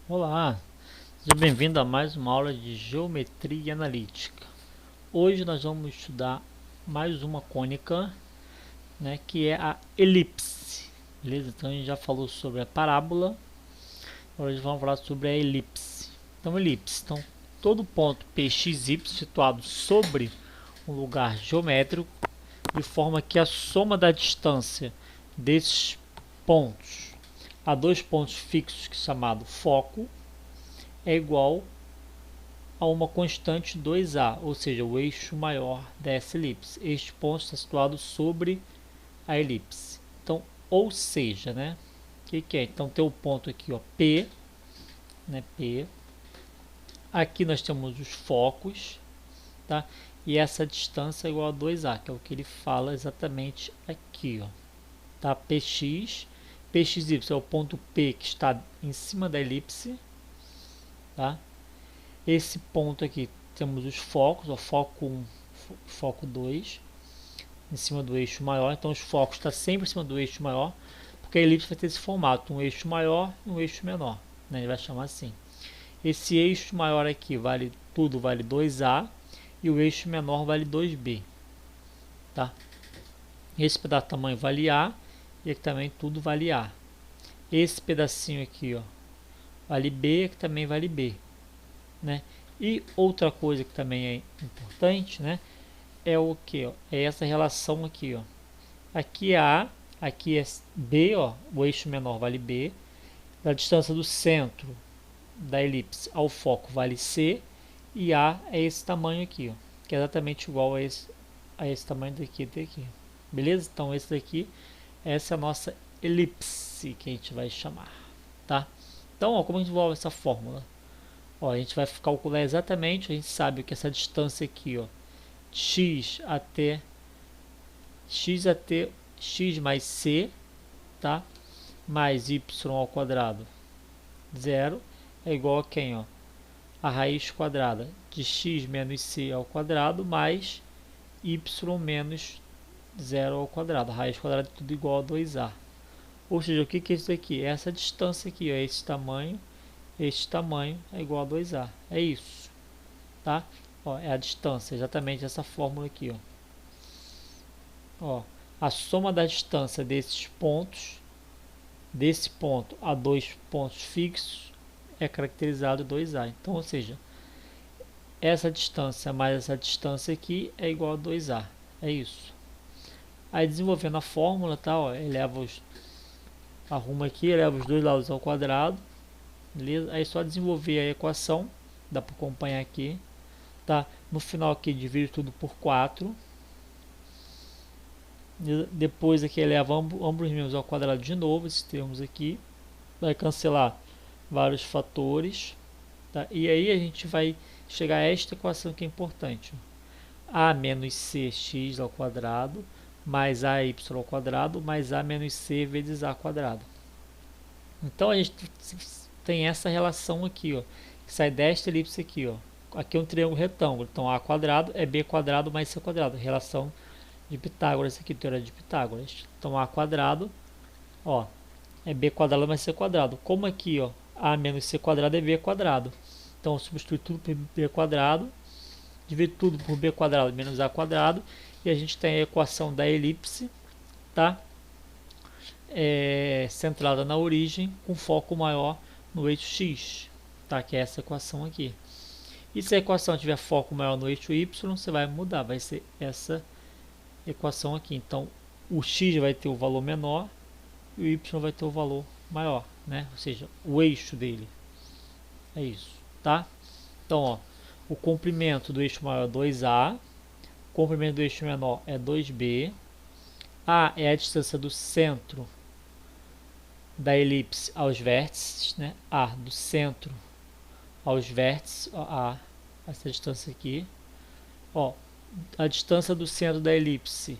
Olá, seja bem-vindo a mais uma aula de Geometria Analítica. Hoje nós vamos estudar mais uma cônica, né, que é a elipse. Beleza? Então a gente já falou sobre a parábola, hoje vamos falar sobre a elipse. Então, elipse. Então, todo ponto PXY situado sobre um lugar geométrico, de forma que a soma da distância desses pontos a dois pontos fixos, que é chamado foco, é igual a uma constante 2A, ou seja, o eixo maior dessa elipse. Este ponto está situado sobre a elipse. Então, ou seja, né? O que é? Então, tem o ponto aqui, ó, P, né? P. Aqui nós temos os focos, tá? E essa distância é igual a 2A, que é o que ele fala exatamente aqui, ó. Tá? PX, PXY é o ponto P que está em cima da elipse, tá? Esse ponto aqui temos os focos, ó, foco 1, foco 2, em cima do eixo maior. Então os focos estão sempre em cima do eixo maior, porque a elipse vai ter esse formato, um eixo maior e um eixo menor, né? Ele vai chamar assim. Esse eixo maior aqui vale 2A e o eixo menor vale 2B, tá? Esse pedaço tamanho vale A e aqui também tudo vale A. Esse pedacinho aqui, ó, vale B, aqui também vale B, né? E outra coisa que também é importante, né, é o que? É essa relação aqui, ó. Aqui é A, aqui é B, ó, o eixo menor vale B. Da distância do centro da elipse ao foco vale C. E A é esse tamanho aqui, ó, que é exatamente igual a esse tamanho daqui até aqui. Beleza? Então esse daqui, essa é a nossa elipse que a gente vai chamar, tá? Então, ó, como a gente envolve essa fórmula? Ó, a gente vai calcular exatamente, a gente sabe que essa distância aqui, ó, x até x mais c, tá? Mais y ao quadrado, zero, é igual a quem, ó? A raiz quadrada de x menos c ao quadrado mais y menos zero ao quadrado. A raiz quadrada é tudo igual a 2a. Ou seja, o que é isso aqui? É essa distância aqui, ó, este tamanho é igual a 2a. É isso, tá? Ó, é a distância, exatamente essa fórmula aqui, ó. Ó, a soma da distância desses pontos, desse ponto a dois pontos fixos, é caracterizado 2A. Então, ou seja, essa distância mais essa distância aqui é igual a 2A. É isso. Aí, desenvolvendo a fórmula, tá, ó, arruma aqui, eleva os dois lados ao quadrado, beleza? Aí, só desenvolver a equação, dá para acompanhar aqui, tá? No final aqui, divide tudo por 4. Depois aqui eleva ambos os números ao quadrado de novo, esses termos aqui. Vai cancelar vários fatores, tá? E aí a gente vai chegar a esta equação que é importante. A menos cx ao quadrado mais ay ao quadrado mais a menos c vezes a quadrado. Então a gente tem essa relação aqui, ó, que sai desta elipse aqui, ó. Aqui é um triângulo retângulo, então a quadrado é b quadrado mais c quadrado, relação de Pitágoras aqui, teoria de Pitágoras. Então a quadrado, ó, é b quadrado mais c quadrado. Como aqui, ó, a menos c quadrado é b quadrado. Então substitui tudo por b quadrado, divide tudo por b quadrado menos a quadrado, e a gente tem a equação da elipse, tá? Centrada na origem, com foco maior no eixo x, tá? Que é essa equação aqui. E se a equação tiver foco maior no eixo y, você vai mudar, vai ser essa equação aqui. Então, o x vai ter o valor menor e o y vai ter o valor maior, né? Ou seja, o eixo dele. É isso, tá? Então, ó, o comprimento do eixo maior é 2A, o comprimento do eixo menor é 2B, A é a distância do centro da elipse aos vértices, né? A do centro aos vértices, ó, essa distância aqui, ó, a distância do centro da elipse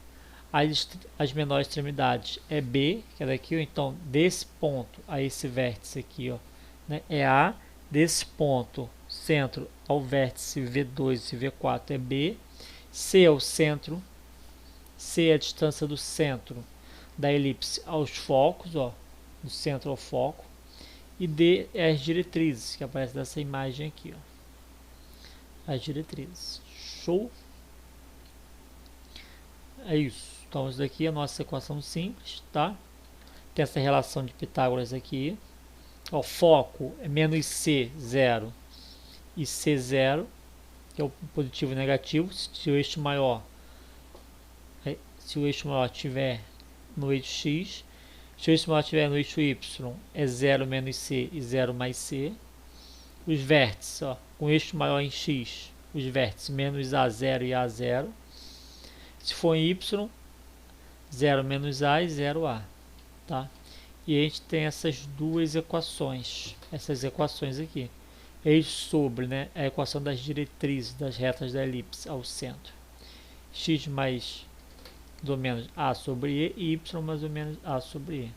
as menores extremidades é B, que é daqui, então desse ponto a esse vértice aqui, ó, né, é A, desse ponto centro ao vértice V2 e V4 é B, C é o centro, C é a distância do centro da elipse aos focos, ó, do centro ao foco, E D é as diretrizes, que aparece nessa imagem aqui, ó. As diretrizes. Show? É isso. Então, isso daqui é a nossa equação simples, tá? Tem essa relação de Pitágoras aqui. O foco é menos C, 0, e C, 0, que é o positivo e negativo. Se o eixo maior estiver no eixo X, se o eixo maior estiver no eixo Y, é 0 menos C e 0 mais C. Os vértices, ó, com o eixo maior em X, os vértices menos A0 e A0. Se for em Y, 0 menos A e 0A, tá? E a gente tem essas duas equações, aqui. Eis sobre, né, a equação das diretrizes das retas da elipse ao centro. X mais ou menos A sobre E e Y mais ou menos A sobre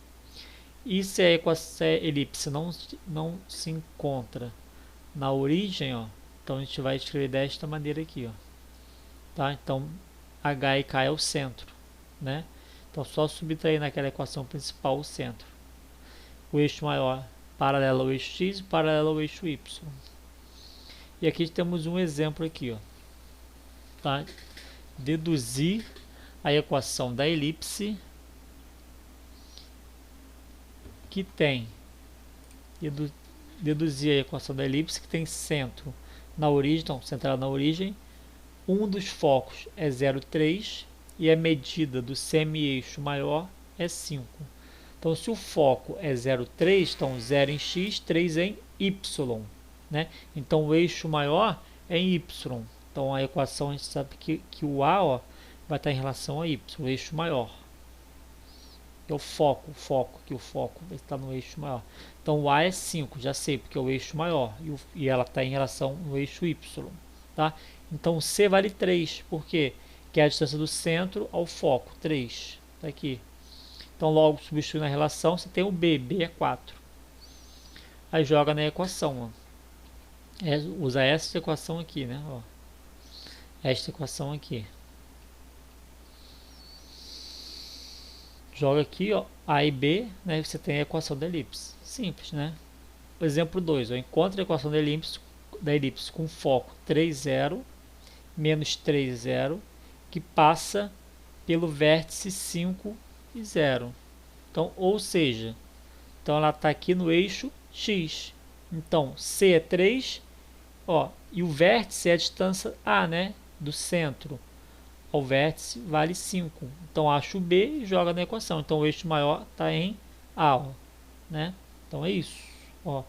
E. E se a elipse não se encontra na origem, ó, então a gente vai escrever desta maneira aqui, ó, tá? Então H e K é o centro, né? Então só subtrair naquela equação principal o centro. O eixo maior paralelo ao eixo X e paralelo ao eixo Y. E aqui temos um exemplo aqui, ó, tá? Deduzir a equação da elipse que tem deduzir a equação da elipse que tem centro na origem, então centrado na origem. Um dos focos é 0,3 e a medida do semi-eixo maior é 5. Então, se o foco é 0,3, então 0 em x, 3 em y, né? Então, o eixo maior é em y. Então, a equação a gente sabe que o A, ó, vai estar em relação a y, o eixo maior. É o foco vai estar no eixo maior. Então, o A é 5, já sei, porque é o eixo maior e ela está em relação no eixo y, tá? Então, C vale 3, por quê? Que é a distância do centro ao foco, 3, tá aqui. Então, logo substituindo a relação, você tem o B é 4. Aí joga na equação, ó. Usa essa equação aqui, né? Ó. Esta equação aqui. Joga aqui, ó, A e B, né? Você tem a equação da elipse. Simples, né? Exemplo 2, encontra a equação da elipse com foco 3, 0, menos 3, 0, que passa pelo vértice 5 e 0. Então, ou seja, então ela está aqui no eixo X. Então, C é 3, ó, e o vértice é a distância A, né, do centro ao vértice vale 5. Então, acho o B e joga na equação. Então, o eixo maior está em A, ó, né? Então, é isso, ó.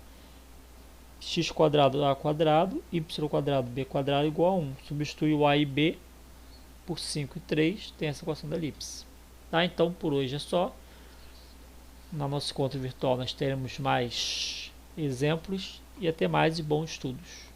X quadrado A quadrado, Y quadrado B quadrado igual a 1. Substitui o A e B por 5 e 3, tem essa equação da elipse. Tá? Então, por hoje é só. Na nossa conta virtual nós teremos mais exemplos e até mais e bons estudos.